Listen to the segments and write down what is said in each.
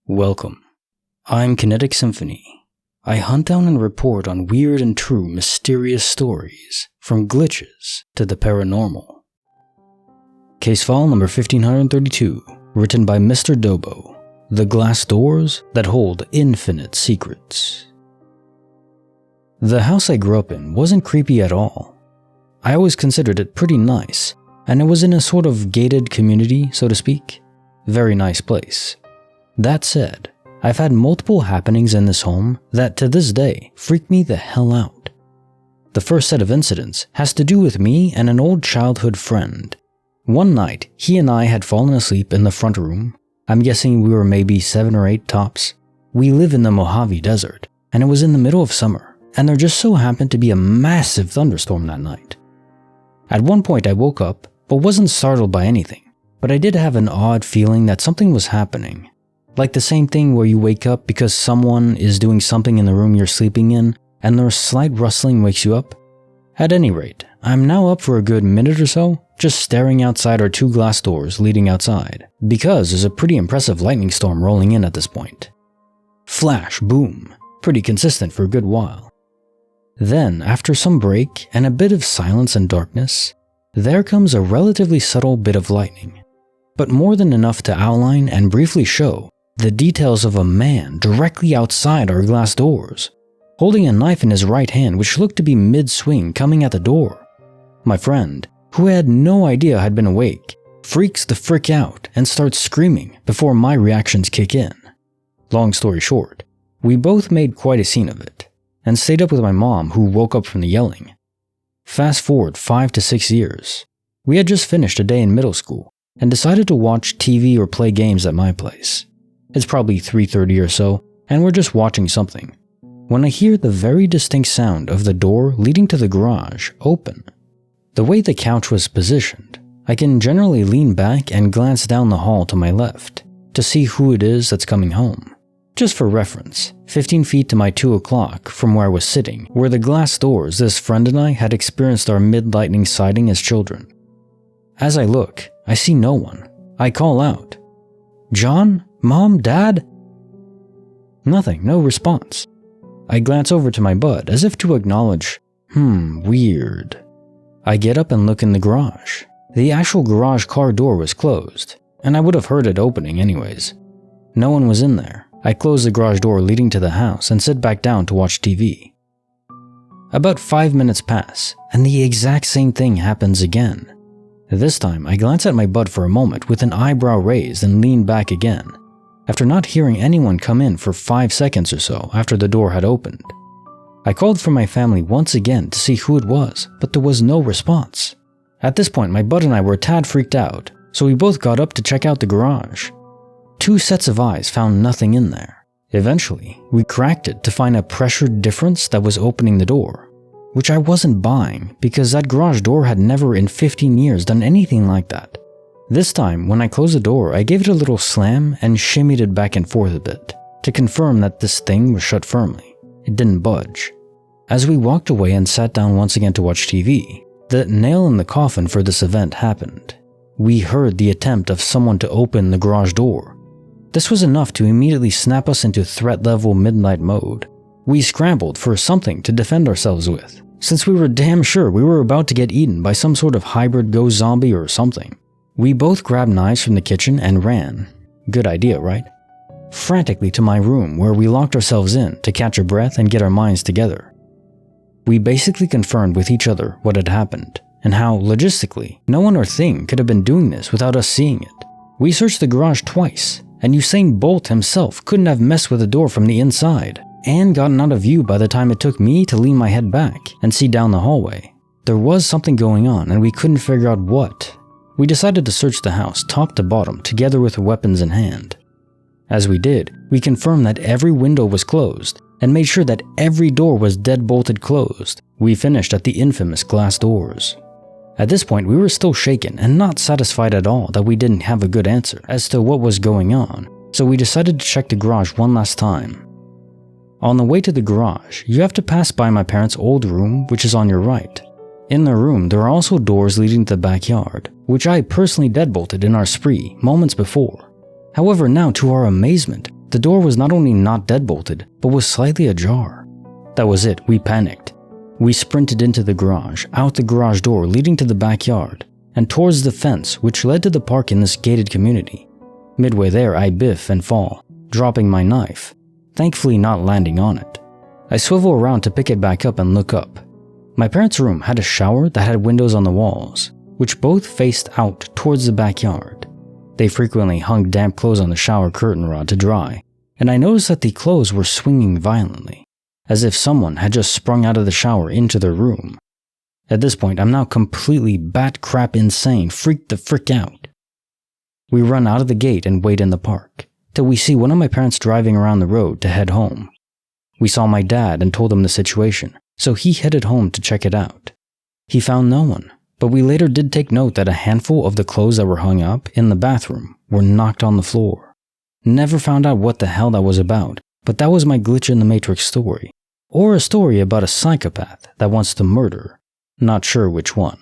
Welcome. I'm Kinetic Symphony. I hunt down and report on weird and true mysterious stories, from glitches to the paranormal. Case file number 1532, written by mrdobo, The Glass Doors That Hold Infinite Secrets. The house I grew up in wasn't creepy at all. I always considered it pretty nice, and it was in a sort of gated community, so to speak. Very nice place. That said, I've had multiple happenings in this home that to this day freak me the hell out. The first set of incidents has to do with me and an old childhood friend. One night, he and I had fallen asleep in the front room. I'm guessing we were maybe 7 or 8 tops. We live in the Mojave Desert, and it was in the middle of summer, and there just so happened to be a massive thunderstorm that night. At one point I woke up, but wasn't startled by anything, but I did have an odd feeling that something was happening. Like the same thing where you wake up because someone is doing something in the room you're sleeping in and their slight rustling wakes you up. At any rate, I'm now up for a good minute or so, just staring outside our 2 glass doors leading outside, because there's a pretty impressive lightning storm rolling in at this point. Flash, boom, pretty consistent for a good while. Then, after some break and a bit of silence and darkness, there comes a relatively subtle bit of lightning, but more than enough to outline and briefly show the details of a man directly outside our glass doors, holding a knife in his right hand which looked to be mid-swing coming at the door. My friend, who had no idea I'd been awake, freaks the frick out and starts screaming before my reactions kick in. Long story short, we both made quite a scene of it, and stayed up with my mom who woke up from the yelling. Fast forward 5 to 6 years. We had just finished a day in middle school and decided to watch TV or play games at my place. It's probably 3:30 or so, and we're just watching something, when I hear the very distinct sound of the door leading to the garage open. The way the couch was positioned, I can generally lean back and glance down the hall to my left to see who it is that's coming home. Just for reference, 15 feet to my 2 o'clock from where I was sitting were the glass doors this friend and I had experienced our mid-lightning sighting as children. As I look, I see no one. I call out, "John? Mom? Dad?" Nothing, no response. I glance over to my bud as if to acknowledge, weird. I get up and look in the garage. The actual garage car door was closed, and I would have heard it opening anyways. No one was in there. I close the garage door leading to the house and sit back down to watch TV. About 5 minutes pass, and the exact same thing happens again. This time, I glance at my bud for a moment with an eyebrow raised and lean back again, after not hearing anyone come in for 5 seconds or so after the door had opened. I called for my family once again to see who it was, but there was no response. At this point, my bud and I were a tad freaked out, so we both got up to check out the garage. 2 sets of eyes found nothing in there. Eventually, we cracked it to find a pressure difference that was opening the door, which I wasn't buying because that garage door had never in 15 years done anything like that. This time, when I closed the door, I gave it a little slam and shimmied it back and forth a bit to confirm that this thing was shut firmly. It didn't budge. As we walked away and sat down once again to watch TV, the nail in the coffin for this event happened. We heard the attempt of someone to open the garage door. This was enough to immediately snap us into threat level midnight mode. We scrambled for something to defend ourselves with, since we were damn sure we were about to get eaten by some sort of hybrid ghost zombie or something. We both grabbed knives from the kitchen and ran. Good idea, right? Frantically to my room where we locked ourselves in to catch our breath and get our minds together. We basically confirmed with each other what had happened and how, logistically, no one or thing could have been doing this without us seeing it. We searched the garage twice, and Usain Bolt himself couldn't have messed with the door from the inside and gotten out of view by the time it took me to lean my head back and see down the hallway. There was something going on and we couldn't figure out what. We decided to search the house top to bottom together with weapons in hand. As we did, we confirmed that every window was closed and made sure that every door was dead-bolted closed. We finished at the infamous glass doors. At this point, we were still shaken and not satisfied at all that we didn't have a good answer as to what was going on, so we decided to check the garage one last time. On the way to the garage, you have to pass by my parents' old room, which is on your right. In the room, there are also doors leading to the backyard, which I personally deadbolted in our spree moments before. However, now to our amazement, The door was not only not deadbolted, but was slightly ajar. That was it, we panicked. We sprinted into the garage, out the garage door leading to the backyard, and towards the fence which led to the park in this gated community. Midway there, I biff and fall, dropping my knife, thankfully not landing on it. I swivel around to pick it back up and look up. My parents' room had a shower that had windows on the walls, which both faced out towards the backyard. They frequently hung damp clothes on the shower curtain rod to dry, and I noticed that the clothes were swinging violently, as if someone had just sprung out of the shower into their room. At this point, I'm now completely bat-crap insane, freaked the frick out. We run out of the gate and wait in the park, till we see one of my parents driving around the road to head home. We saw my dad and told him the situation, so he headed home to check it out. He found no one, but we later did take note that a handful of the clothes that were hung up in the bathroom were knocked on the floor. Never found out what the hell that was about, but that was my glitch in the Matrix story. Or a story about a psychopath that wants to murder. Not sure which one.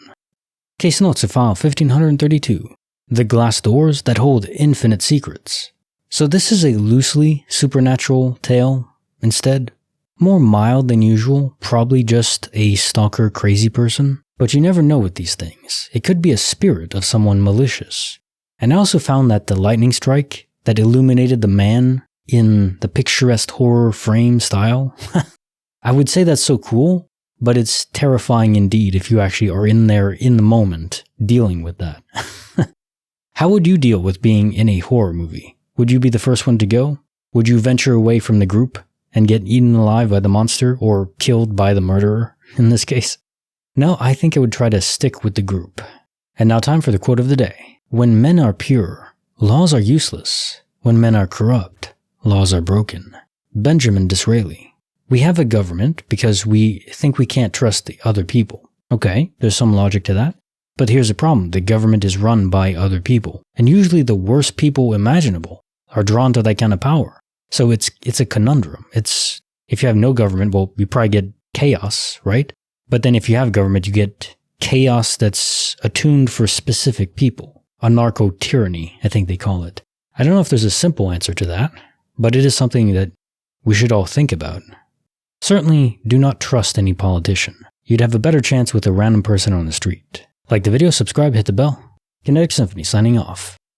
Case notes of file 1532. The glass doors that hold infinite secrets. So this is a loosely supernatural tale instead. More mild than usual, probably just a stalker crazy person. But you never know with these things. It could be a spirit of someone malicious. And I also found that the lightning strike that illuminated the man in the picturesque horror frame style, I would say that's so cool, but it's terrifying indeed if you actually are in there in the moment dealing with that. How would you deal with being in a horror movie? Would you be the first one to go? Would you venture away from the group and get eaten alive by the monster or killed by the murderer in this case? No, I think I would try to stick with the group. And now time for the quote of the day. When men are pure, laws are useless. When men are corrupt, laws are broken. Benjamin Disraeli. We have a government because we think we can't trust the other people. Okay, there's some logic to that. But here's the problem. The government is run by other people. And usually the worst people imaginable are drawn to that kind of power. So it's a conundrum. If you have no government, well, you probably get chaos, right? But then if you have government, you get chaos that's attuned for specific people. Anarcho-tyranny, I think they call it. I don't know if there's a simple answer to that, but it is something that we should all think about. Certainly, do not trust any politician. You'd have a better chance with a random person on the street. Like the video, subscribe, hit the bell. Kinetic Symphony signing off.